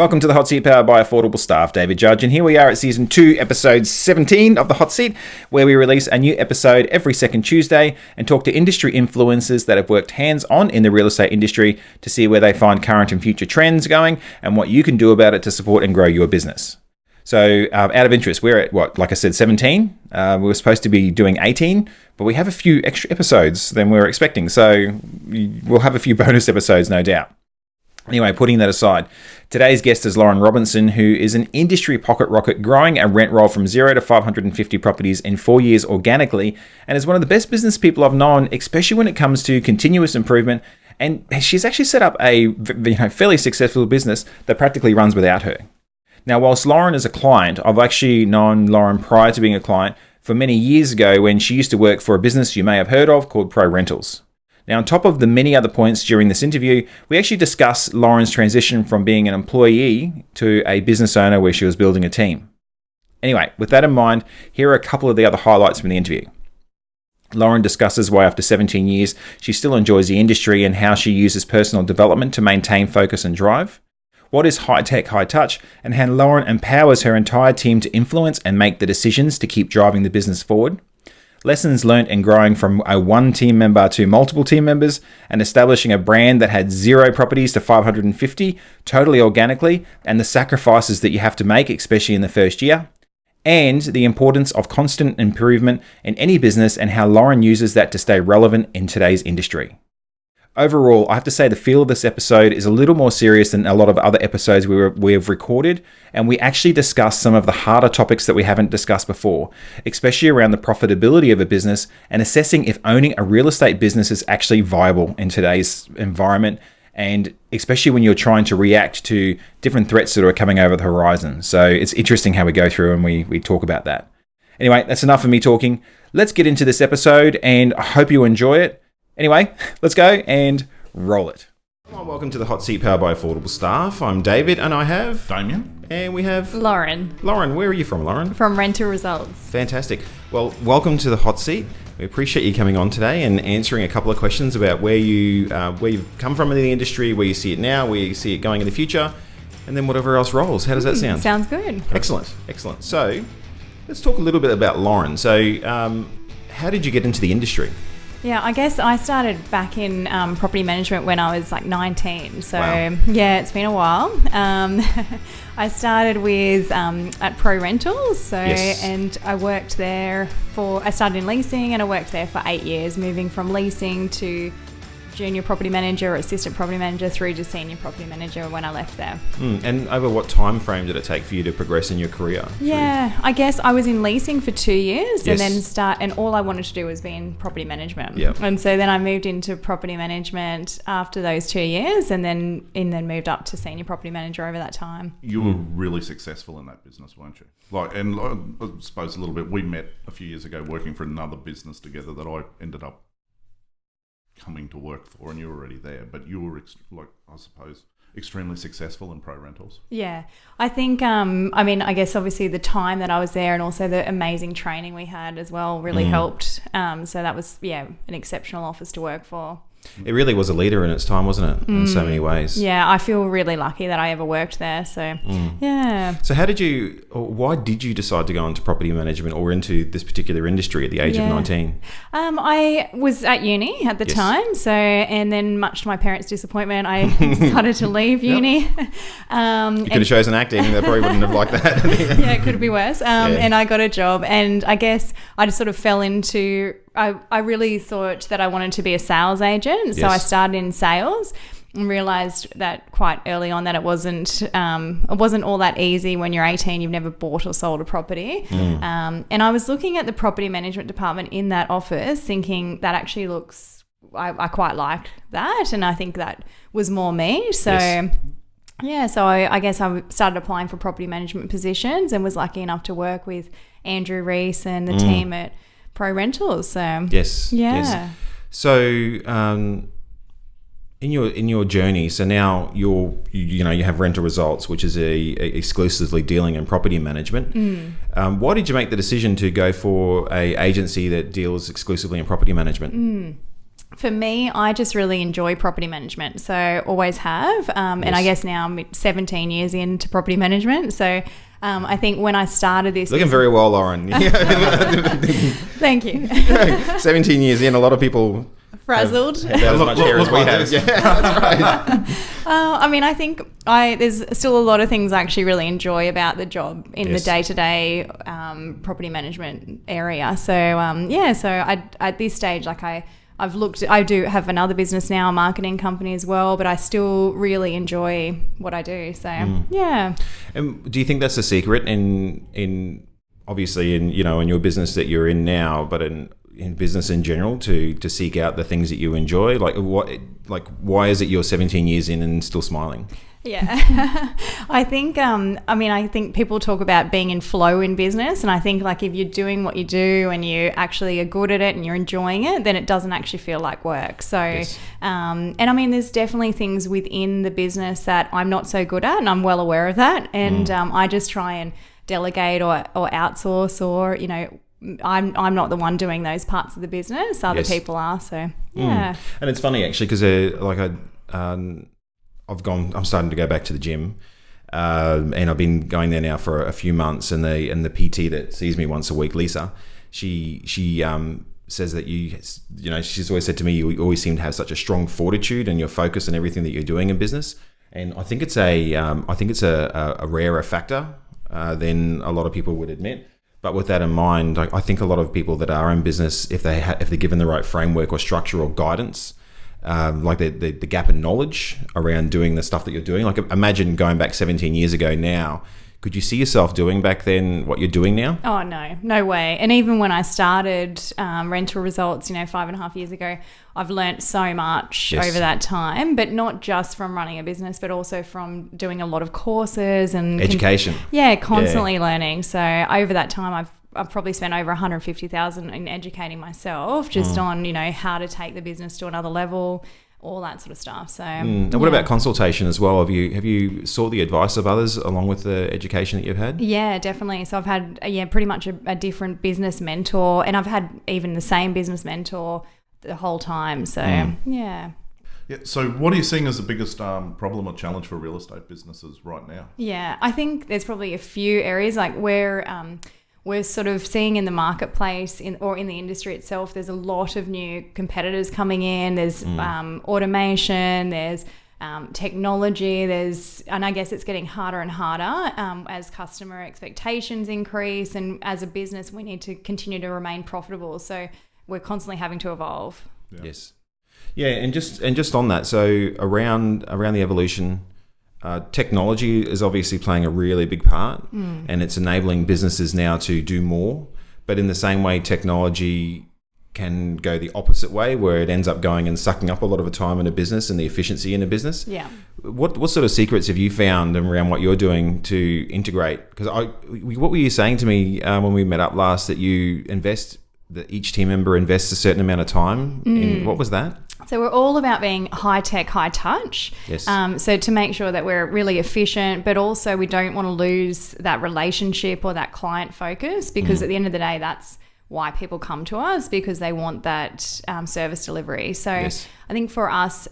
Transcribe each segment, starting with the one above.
Welcome to the Hot Seat powered by Affordable Staff, David Judge, and here we are at Season 2, Episode 17 of the Hot Seat, where we release a new episode every second Tuesday and talk to industry influencers that have worked hands-on in the real estate industry to see where they find current and future trends going and what you can do about it to support and grow your business. So, out of interest, we're at, like I said, 17. We were supposed to be doing 18, but we have a few extra episodes than we were expecting, so we'll have a few bonus episodes, no doubt. Anyway, putting that aside, today's guest is Lauren Robinson, who is an industry pocket rocket growing a rent roll from 0 to 550 properties in 4 years organically, and is one of the best business people I've known, especially when it comes to continuous improvement. And she's actually set up a fairly successful business that practically runs without her. Now, whilst Lauren is a client, I've actually known Lauren prior to being a client for many years ago when she used to work for a business you may have heard of called Pro Rentals. Now, on top of the many other points during this interview, we actually discuss Lauren's transition from being an employee to a business owner where she was building a team. Anyway, with that in mind, here are a couple of the other highlights from the interview. Lauren discusses why after 17 years, she still enjoys the industry and how she uses personal development to maintain focus and drive. What is high-tech, high-touch, and how Lauren empowers her entire team to influence and make the decisions to keep driving the business forward. Lessons learned in growing from a one team member to multiple team members and establishing a brand that had 0 properties to 550 totally organically, and the sacrifices that you have to make, especially in the first year, and the importance of constant improvement in any business and how Lauren uses that to stay relevant in today's industry. Overall, I have to say the feel of this episode is a little more serious than a lot of other episodes we have recorded, and we actually discuss some of the harder topics that we haven't discussed before, especially around the profitability of a business and assessing if owning a real estate business is actually viable in today's environment, and especially when you're trying to react to different threats that are coming over the horizon. So it's interesting how we go through and we talk about that. Anyway, that's enough of me talking. Let's get into this episode, and I hope you enjoy it. Anyway, let's go and roll it. Well, welcome to the Hot Seat powered by Affordable Staff. I'm David, and I have Damien. And we have Lauren. Lauren, where are you from, Lauren? From Renter Results. Fantastic. Well, welcome to the Hot Seat. We appreciate you coming on today and answering a couple of questions about where you've come from in the industry, where you see it now, where you see it going in the future, and then whatever else rolls. How does that sound? Sounds good. Excellent. So, let's talk a little bit about Lauren. So, how did you get into the industry? Yeah, I guess I started back in property management when I was like 19. So, wow. Yeah, it's been a while. I started with at Pro Rentals. So, yes. And I worked there I started in leasing and I worked there for 8 years, moving from leasing to junior property manager or assistant property manager through to senior property manager when I left there. And over what time frame did it take for you to progress in your career? Yeah, I guess I was in leasing for 2 years, yes. and all I wanted to do was be in property management. Yep. And so then I moved into property management after those 2 years and then moved up to senior property manager over that time. You were really successful in that business, weren't you? I suppose a little bit, we met a few years ago working for another business together that I ended up coming to work for, and you were already there, but you were I suppose extremely successful in Pro Rentals. Yeah, I think I guess obviously the time that I was there and also the amazing training we had as well really helped. So that was an exceptional office to work for. It really was a leader in its time, wasn't it? In so many ways. Yeah, I feel really lucky that I ever worked there. So, yeah. So why did you decide to go into property management or into this particular industry at the age of 19? I was at uni at the yes. time. So, and then much to my parents' disappointment, I decided to leave uni. You could have chosen acting. They probably wouldn't have liked that. Yeah, it could be worse. And I got a job, and I guess I just sort of fell into... I really thought that I wanted to be a sales agent, so yes. I started in sales and realised that quite early on that it wasn't all that easy when you're 18, you've never bought or sold a property. And I was looking at the property management department in that office thinking that actually looks, I quite like that, and I think that was more me. So yes. Yeah, so I guess I started applying for property management positions and was lucky enough to work with Andrew Reese and the team at Pro Rentals. So yes. Yeah. Yes. So in your journey, so now you have Renter Results, which is exclusively dealing in property management. Why did you make the decision to go for a agency that deals exclusively in property management? For me, I just really enjoy property management, so always have. And I guess now I'm 17 years into property management. So I think when I started this... Looking very well, Lauren. Thank you. 17 years in, a lot of people... Frazzled. Have as much hair as we have. Yeah, that's right. I mean, I think there's still a lot of things I actually really enjoy about the job in the day-to-day property management area. So, so at this stage, like I do have another business now, a marketing company as well, but I still really enjoy what I do. So, yeah. And do you think that's the secret in obviously in your business that you're in now, but in business in general, to seek out the things that you enjoy? Why is it you're 17 years in and still smiling? Yeah. I think, I think people talk about being in flow in business. And I think like if you're doing what you do and you actually are good at it and you're enjoying it, then it doesn't actually feel like work. So, and I mean, there's definitely things within the business that I'm not so good at, and I'm well aware of that. And I just try and delegate or outsource, or, I'm not the one doing those parts of the business. Other people are. So, yeah. And it's funny actually, because I'm starting to go back to the gym, and I've been going there now for a few months. And the PT that sees me once a week, Lisa, she says that she's always said to me, you always seem to have such a strong fortitude and your focus and everything that you're doing in business. And I think it's a rarer factor than a lot of people would admit. But with that in mind, I think a lot of people that are in business, if they're given the right framework or structure or guidance, like the gap in knowledge around doing the stuff that you're doing. Like imagine going back 17 years ago now. Could you see yourself doing back then what you're doing now? Oh, no way. And even when I started Rental Results, 5.5 years ago, I've learnt so much over that time, but not just from running a business, but also from doing a lot of courses and education. Constantly learning. So over that time, I've probably spent over $150,000 in educating myself just on, how to take the business to another level, all that sort of stuff. So, and what about consultation as well? Have you sought the advice of others along with the education that you've had? Yeah, definitely. So I've had pretty much a different business mentor, and I've had even the same business mentor the whole time. So yeah. So what are you seeing as the biggest problem or challenge for real estate businesses right now? Yeah, I think there's probably a few areas like where we're sort of seeing in the marketplace or in the industry itself, there's a lot of new competitors coming in. There's automation, there's technology, and I guess it's getting harder and harder as customer expectations increase. And as a business, we need to continue to remain profitable. So we're constantly having to evolve. Yeah. Yes. Yeah, and just on that, so around the evolution, technology is obviously playing a really big part, and it's enabling businesses now to do more. But in the same way, technology can go the opposite way, where it ends up going and sucking up a lot of the time in a business and the efficiency in a business. Yeah. What sort of secrets have you found around what you're doing to integrate? Because what were you saying to me when we met up last, that you invest, that each team member invests a certain amount of time in, what was that? So we're all about being high tech, high touch. Yes. So to make sure that we're really efficient, but also we don't want to lose that relationship or that client focus, because at the end of the day, that's why people come to us, because they want that service delivery. So I think for us,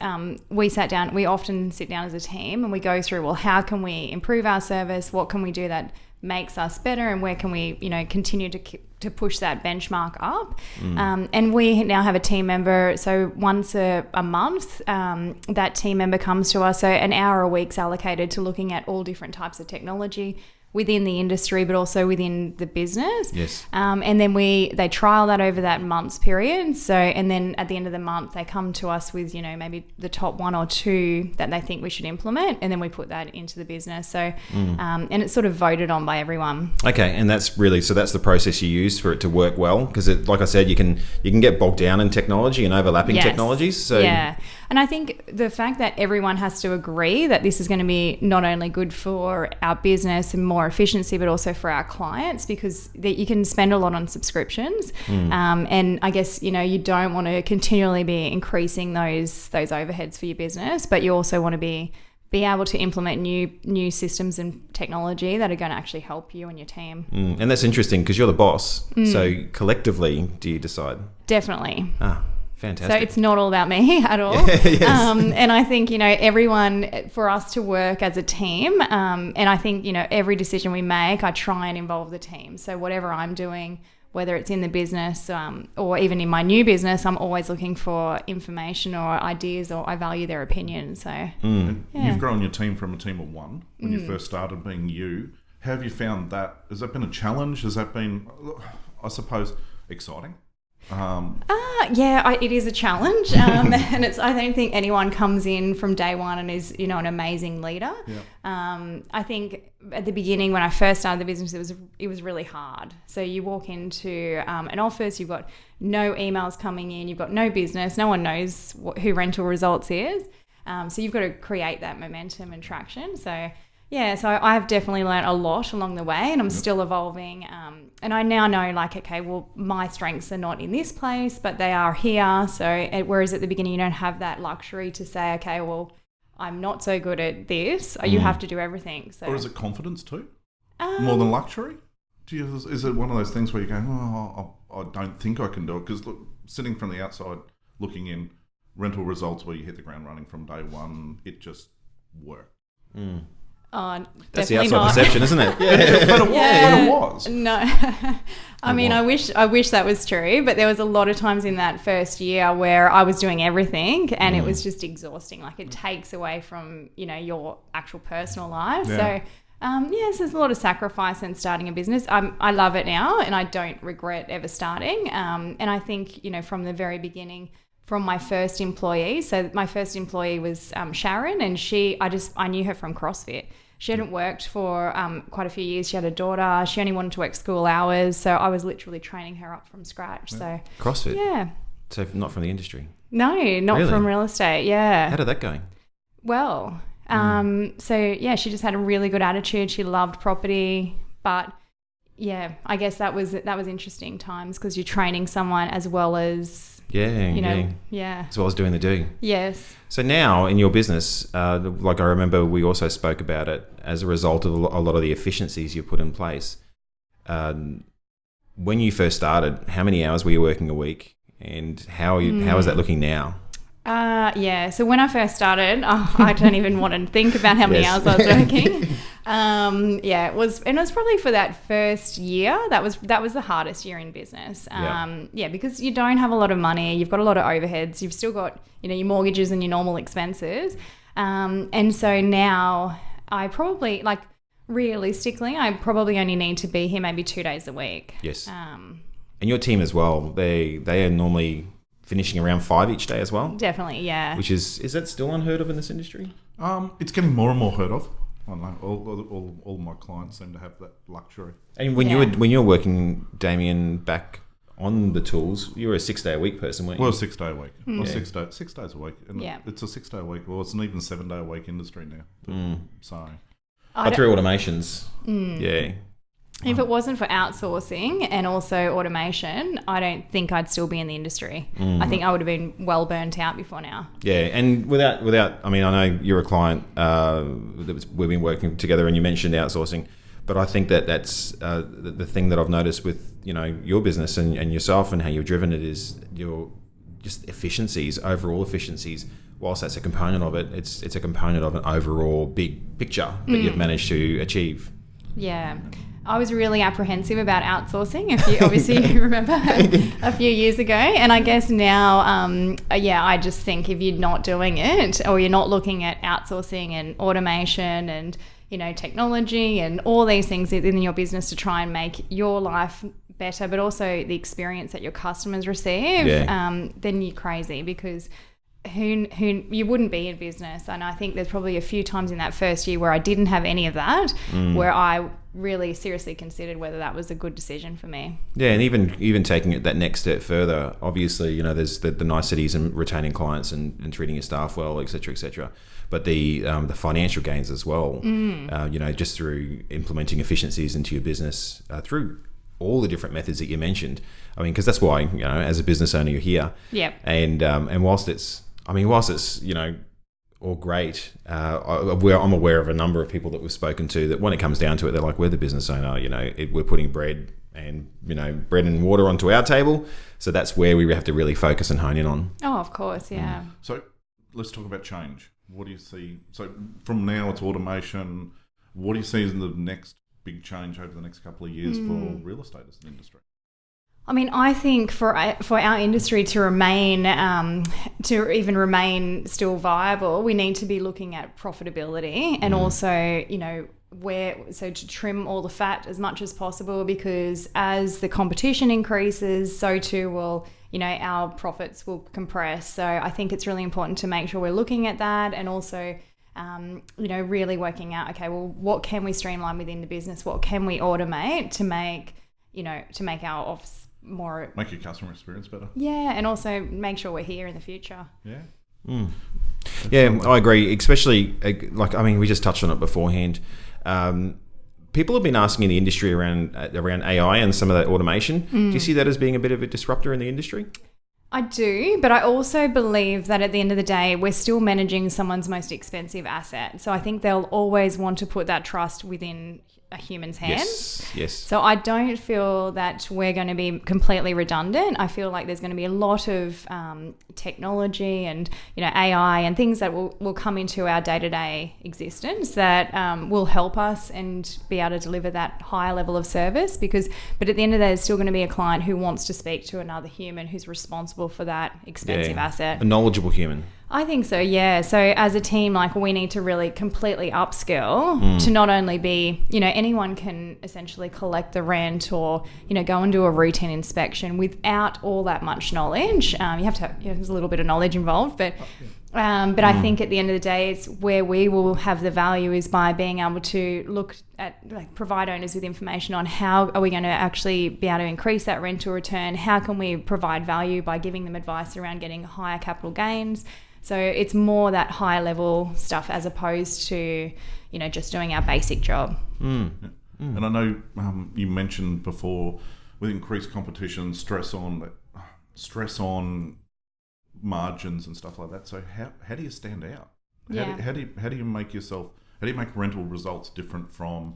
we often sit down as a team and we go through, well, how can we improve our service? What can we do that makes us better, and where can we continue to push that benchmark up? And we now have a team member, so once a month that team member comes to us, so an hour a week's allocated to looking at all different types of technology within the industry, but also within the business. Yes. And then they trial that over that month's period. So, and then at the end of the month, they come to us with, maybe the top one or two that they think we should implement. And then we put that into the business. So, and it's sort of voted on by everyone. Okay. And that's the process you use for it to work well. Because like I said, you can get bogged down in technology and overlapping technologies. So yeah. And I think the fact that everyone has to agree that this is going to be not only good for our business and more efficiency, but also for our clients, because you can spend a lot on subscriptions. And I guess, you don't want to continually be increasing those overheads for your business, but you also want to be able to implement new systems and technology that are going to actually help you and your team. And that's interesting because you're the boss. So collectively, do you decide? Definitely. Fantastic. So it's not all about me at all. Yes. And I think, everyone, for us to work as a team, and I think, every decision we make, I try and involve the team. So whatever I'm doing, whether it's in the business or even in my new business, I'm always looking for information or ideas, or I value their opinion. So yeah. You've grown your team from a team of one when you first started being you. How have you found that? Has that been a challenge? Has that been, I suppose, exciting? It is a challenge, and I don't think anyone comes in from day one and is an amazing leader. Yeah. I think at the beginning when I first started the business, it was really hard. So you walk into an office, you've got no emails coming in, you've got no business, no one knows who Rental Results is. So you've got to create that momentum and traction. So I've definitely learned a lot along the way, and I'm still evolving. And I now know, my strengths are not in this place, but they are here. So whereas at the beginning, you don't have that luxury to say, okay, well, I'm not so good at this. You have to do everything. So. Or is it confidence too? More than luxury? Is it one of those things where you go, I don't think I can do it? Because sitting from the outside, looking in, Rental Results where you hit the ground running from day one, it just worked. That's the outside not. perception, isn't it? But it was. No, I wish that was true, but there was a lot of times in that first year where I was doing everything, and it was just exhausting. It takes away from your actual personal life. Yeah. So so there's a lot of sacrifice in starting a business. I love it now, and I don't regret ever starting. And I think from the very beginning. From my first employee. So my first employee was Sharon, and I knew her from CrossFit. She hadn't worked for quite a few years. She had a daughter. She only wanted to work school hours. So I was literally training her up from scratch. So CrossFit? Yeah. So not from the industry? No, not Really? from real estate. Yeah. How did that go? Well, she just had a really good attitude. She loved property, but I guess that was interesting times because you're training someone as well as as well as doing the do. Yes. So now in your business, I remember we also spoke about it as a result of a lot of the efficiencies you put in place. When you first started, how many hours were you working a week, and how is that looking now? So when I first started, I don't even want to think about how many hours I was working. It was probably for that first year. That was the hardest year in business. Because you don't have a lot of money, you've got a lot of overheads, you've still got your mortgages and your normal expenses, and so now I probably realistically I probably only need to be here maybe 2 days a week. Yes. And your team as well. They are normally finishing around 5 each day as well? Definitely, yeah. Which is that still unheard of in this industry? It's getting more and more heard of. I don't know. All my clients seem to have that luxury. And when you were working, Damien, back on the tools, you were a 6 day a week person, weren't you? Well, 6 day a week. Well, 6 days a week. And it's a 6 day a week. Well, it's an even 7 day a week industry now. So, but through automations, yeah. If it wasn't for outsourcing and also automation, I don't think I'd still be in the industry. I think I would have been well burnt out before now. Yeah, and without, I mean, I know you're a client we've been working together, and you mentioned outsourcing, but I think that's the thing that I've noticed with your business and yourself and how you've driven it is your just efficiencies, overall efficiencies. Whilst that's a component of it, it's a component of an overall big picture that you've managed to achieve. Yeah. I was really apprehensive about outsourcing, if you remember, a few years ago. And I guess now, I just think if you're not doing it or you're not looking at outsourcing and automation and, technology and all these things in your business to try and make your life better, but also the experience that your customers receive, then you're crazy because who you wouldn't be in business. And I think there's probably a few times in that first year where I didn't have any of that, where I really seriously considered whether that was a good decision for me. Yeah, and even taking it that next step further, obviously, there's the niceties and retaining clients and treating your staff well, et cetera, but the financial gains as well, just through implementing efficiencies into your business through all the different methods that you mentioned. I mean, because that's why, as a business owner, you're here. Yep. And whilst it's all great, I'm aware of a number of people that we've spoken to that when it comes down to it, they're like, we're the business owner, we're putting bread and bread and water onto our table. So that's where we have to really focus and hone in on. Oh, of course, yeah. So let's talk about change. What do you see? So from now it's automation. What do you see as the next big change over the next couple of years for real estate as an industry? I mean, I think for our industry to even remain still viable, we need to be looking at profitability and also, to trim all the fat as much as possible, because as the competition increases, so too will, our profits will compress. So I think it's really important to make sure we're looking at that, and also, really working out, okay, well, what can we streamline within the business? What can we automate to make our office more, make your customer experience better. Yeah, and also make sure we're here in the future. Yeah. Yeah, I agree. Especially, we just touched on it beforehand. People have been asking in the industry around AI and some of that automation. Do you see that as being a bit of a disruptor in the industry? I do, but I also believe that at the end of the day, we're still managing someone's most expensive asset. So I think they'll always want to put that trust within a human's hands. Yes. So I don't feel that we're going to be completely redundant. I feel like there's going to be a lot of technology and AI and things that will come into our day-to-day existence that will help us and be able to deliver that higher level of service. But at the end of the day, there's still going to be a client who wants to speak to another human who's responsible for that expensive asset. A knowledgeable human. I think so, yeah. So as a team, we need to really completely upskill to not only be, anyone can essentially collect the rent or, go and do a routine inspection without all that much knowledge. You have to have, there's a little bit of knowledge involved, but I think at the end of the day, it's where we will have the value is by being able to look at, provide owners with information on how are we going to actually be able to increase that rental return? How can we provide value by giving them advice around getting higher capital gains? So it's more that higher level stuff as opposed to, just doing our basic job. And I know you mentioned before, with increased competition, stress on margins and stuff like that. So how do you stand out? How do you make rental results different from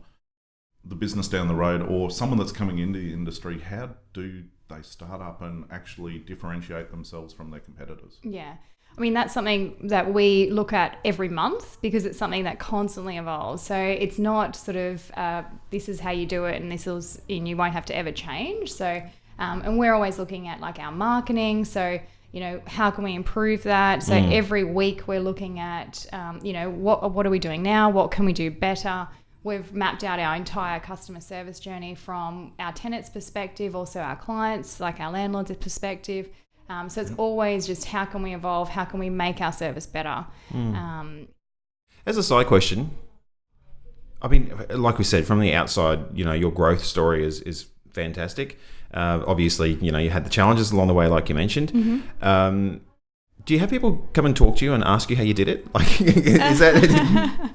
the business down the road or someone that's coming into the industry? How do they start up and actually differentiate themselves from their competitors? Yeah. I mean, that's something that we look at every month because it's something that constantly evolves. So it's not sort of this is how you do it and you won't have to ever change. So and we're always looking at our marketing. So how can we improve that? So every week we're looking at what are we doing now? What can we do better? We've mapped out our entire customer service journey from our tenants' perspective, also our clients, our landlords' perspective. So it's always just how can we evolve? How can we make our service better? As a side question, I mean, like we said, from the outside, your growth story is fantastic. Obviously, you had the challenges along the way, like you mentioned. Do you have people come and talk to you and ask you how you did it? Is that?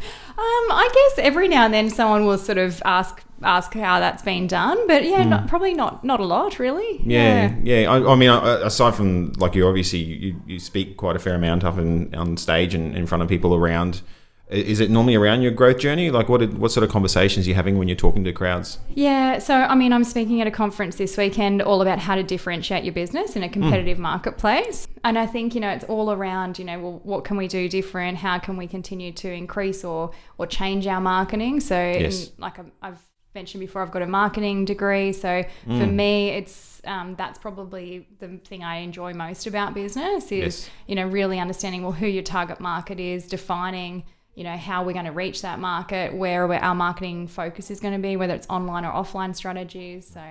I guess every now and then someone will sort of ask how that's been done, but probably not a lot, really. Yeah. I mean, aside from you obviously you speak quite a fair amount up on stage and in front of people around. Is it normally around your growth journey? What sort of conversations are you having when you're talking to crowds? Yeah, so I mean, I'm speaking at a conference this weekend all about how to differentiate your business in a competitive marketplace. And I think, it's all around, what can we do different? How can we continue to increase or change our marketing? So yes. I've mentioned before, I've got a marketing degree. So for me, it's that's probably the thing I enjoy most about business is, really understanding, who your target market is, defining how we're going to reach that market, where our marketing focus is going to be, whether it's online or offline strategies. So,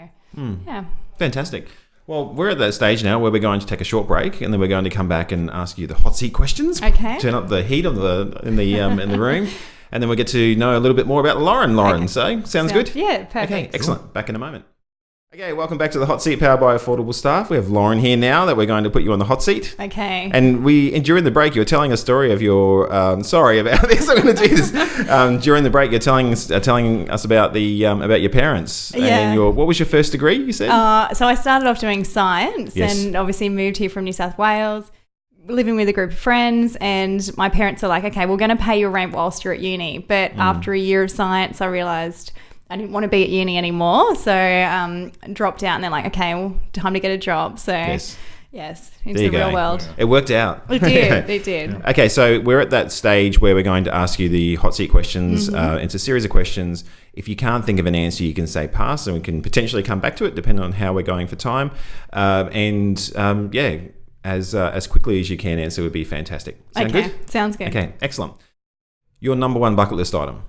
yeah. Fantastic. Well, we're at that stage now where we're going to take a short break and then we're going to come back and ask you the hot seat questions. Okay. Turn up the heat in the room. And then we'll get to know a little bit more about Lauren. Okay. So, sounds good? Yeah, perfect. Okay, excellent. Back in a moment. Okay, welcome back to the Hot Seat, powered by Affordable Staff. We have Lauren here now that we're going to put you on the hot seat. Okay. And during the break, you were telling a story of your, sorry about this, I'm going to do this. During the break, you're telling us about about your parents. Yeah. And what was your first degree, you said? So I started off doing science. Yes. And obviously moved here from New South Wales, living with a group of friends, and my parents are like, okay, we're going to pay your rent whilst you're at uni. But after a year of science, I realised I didn't want to be at uni anymore. So dropped out and they're like, okay, well, time to get a job. So yes, into the real world. It worked out. It did. It did. Okay, so we're at that stage where we're going to ask you the hot seat questions. It's a series of questions. If you can't think of an answer, you can say pass, and we can potentially come back to it depending on how we're going for time. As quickly as you can answer would be fantastic. Sound good? Sounds good. Okay, excellent. Your number one bucket list item?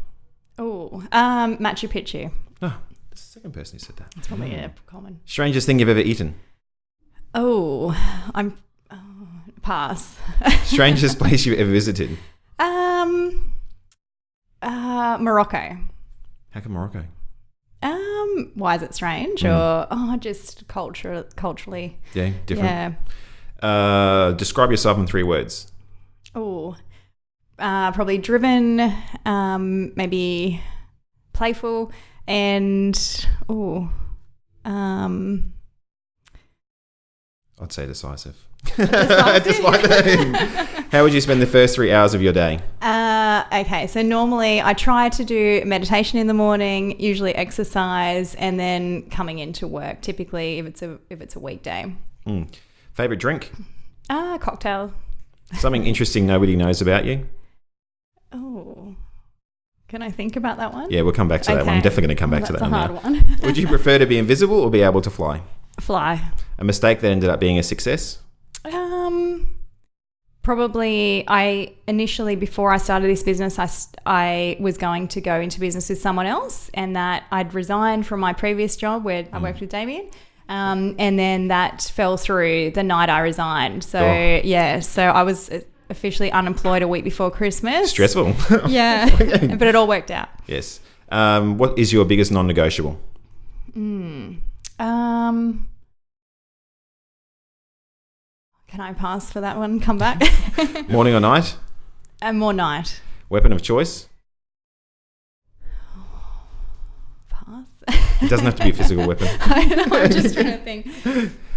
Oh, Machu Picchu. Oh, the second person who said that. That's probably common. Strangest thing you've ever eaten? Pass. Strangest place you've ever visited? Morocco. How come Morocco? Why is it strange? Or just culturally. Yeah, different. Yeah. Describe yourself in 3 words. Probably driven, maybe playful, and I'd say decisive. Just like that. How would you spend the first 3 hours of your day? Okay, so normally I try to do meditation in the morning, usually exercise, and then coming into work. Typically, if it's a weekday. Favorite drink? Cocktail. Something interesting nobody knows about you? Can I think about that one? Yeah, we'll come back to that one. I'm definitely going to come back to that one. That's a hard one. Would you prefer to be invisible or be able to fly? Fly. A mistake that ended up being a success? Probably initially, before I started this business, I was going to go into business with someone else, and that I'd resigned from my previous job where I worked with Damien. And then that fell through the night I resigned. So so I was officially unemployed a week before Christmas. Stressful. Yeah, but it all worked out. Yes. What is your biggest non-negotiable? Can I pass for that one? Come back. Morning or night? More night. Weapon of choice? Pass. It doesn't have to be a physical weapon. I know, I'm just trying to think.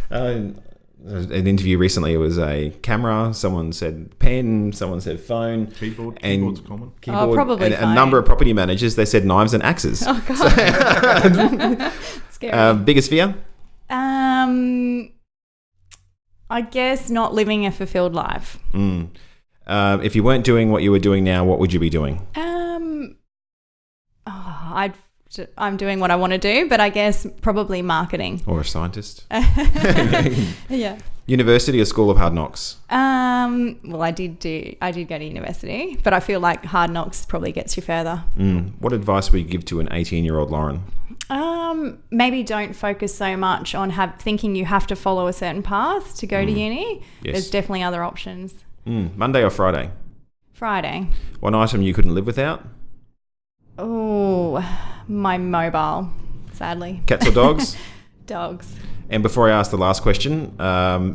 An interview recently, it was a camera, someone said pen, someone said phone. Keyboard's common. Keyboard, probably and phone. a number of property managers, they said knives and axes. Oh, God. Scary. Biggest fear? I guess not living a fulfilled life. If you weren't doing what you were doing now, what would you be doing? I'm doing what I want to do, but I guess probably marketing. Or a scientist? Yeah. University or School of Hard Knocks? Well, I did go to university, but I feel like Hard Knocks probably gets you further. What advice would you give to an 18-year-old Lauren? Maybe don't focus so much on thinking you have to follow a certain path to go to uni. Yes. There's definitely other options. Monday or Friday? Friday. One item you couldn't live without? Oh, my mobile, sadly. Cats or dogs? Dogs. And before I ask the last question,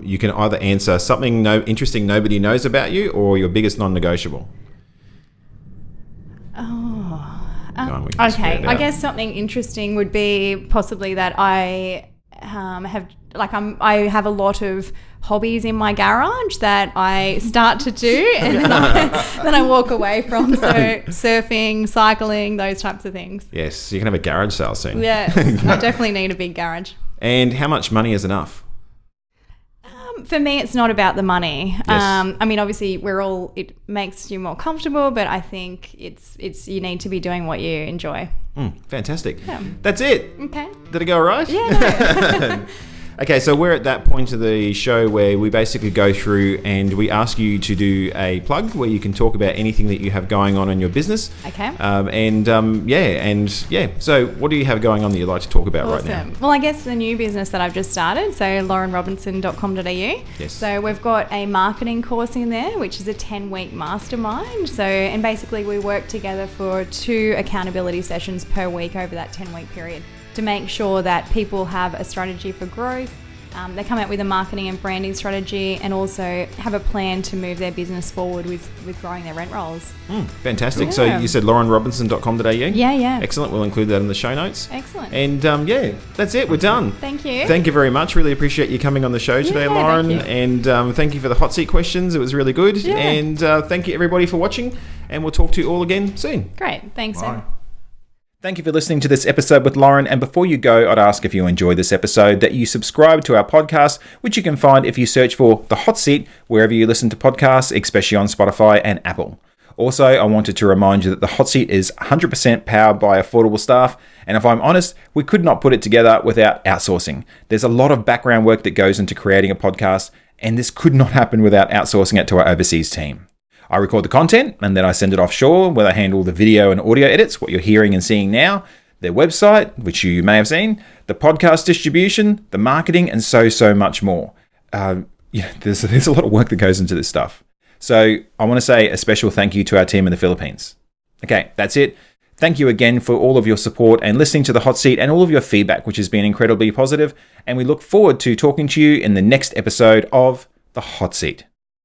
you can either answer something interesting nobody knows about you or your biggest non-negotiable. Okay, I guess something interesting would be possibly that I have a lot of hobbies in my garage that I start to do and then I walk away from. So surfing, cycling, those types of things. Yes, you can have a garage sale soon. Yes, I definitely need a big garage. And how much money is enough? For me, it's not about the money. Yes. I mean, obviously, it makes you more comfortable, but I think it's you need to be doing what you enjoy. Fantastic. Yeah. That's it. Okay. Did it go all right? Yeah. No. Okay, so we're at that point of the show where we basically go through and we ask you to do a plug where you can talk about anything that you have going on in your business. Okay. So what do you have going on that you'd like to talk about right now? Well, I guess the new business that I've just started, so laurenrobinson.com.au. Yes. So we've got a marketing course in there, which is a 10-week mastermind. And basically we work together for 2 accountability sessions per week over that 10-week period to make sure that people have a strategy for growth. They come out with a marketing and branding strategy and also have a plan to move their business forward with growing their rent rolls. Fantastic. Yeah. So you said laurenrobinson.com.au? Yeah. Excellent. We'll include that in the show notes. Excellent. And that's it. We're done. Thank you. Thank you very much. Really appreciate you coming on the show today, Lauren. Thank you. And thank you for the hot seat questions. It was really good. Yeah. And thank you everybody for watching. And we'll talk to you all again soon. Great. Thanks, Bye. Em. Thank you for listening to this episode with Lauren. And before you go, I'd ask if you enjoyed this episode that you subscribe to our podcast, which you can find if you search for The Hot Seat wherever you listen to podcasts, especially on Spotify and Apple. Also, I wanted to remind you that The Hot Seat is 100% powered by affordable staff. And if I'm honest, we could not put it together without outsourcing. There's a lot of background work that goes into creating a podcast, and this could not happen without outsourcing it to our overseas team. I record the content and then I send it offshore where they handle the video and audio edits, what you're hearing and seeing now, their website, which you may have seen, the podcast distribution, the marketing, and so much more. There's a lot of work that goes into this stuff. So I want to say a special thank you to our team in the Philippines. Okay, that's it. Thank you again for all of your support and listening to The Hot Seat and all of your feedback, which has been incredibly positive. And we look forward to talking to you in the next episode of The Hot Seat.